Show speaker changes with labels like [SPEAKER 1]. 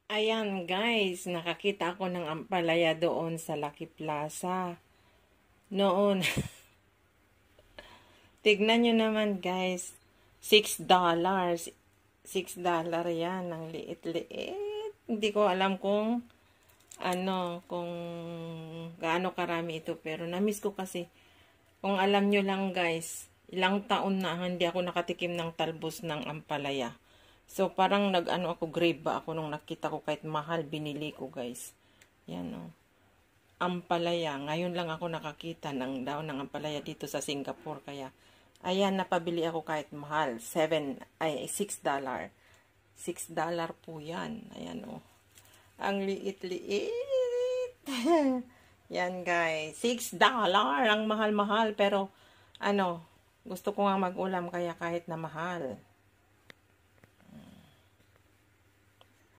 [SPEAKER 1] Ayan guys, nakakita ako ng ampalaya doon sa Lucky Plaza. Noon, tignan nyo naman guys, $6. $6 yan, ang liit-liit. Hindi ko alam kung kung gaano karami ito, pero namiss ko kasi. Kung alam nyo lang guys, ilang taon na hindi ako nakatikim ng talbos ng ampalaya. So, parang ako, grave ba ako nung nakita ko kahit mahal, binili ko guys. Yan o. Ampalaya. Ngayon lang ako nakakita ng daon ng ampalaya dito sa Singapore. Kaya, ayan, napabili ako kahit mahal. $6. $6 po yan. Ayan o. Ang liit-liit. Yan guys. $6. Ang mahal-mahal. Pero, gusto ko nga mag-ulam kaya kahit na mahal.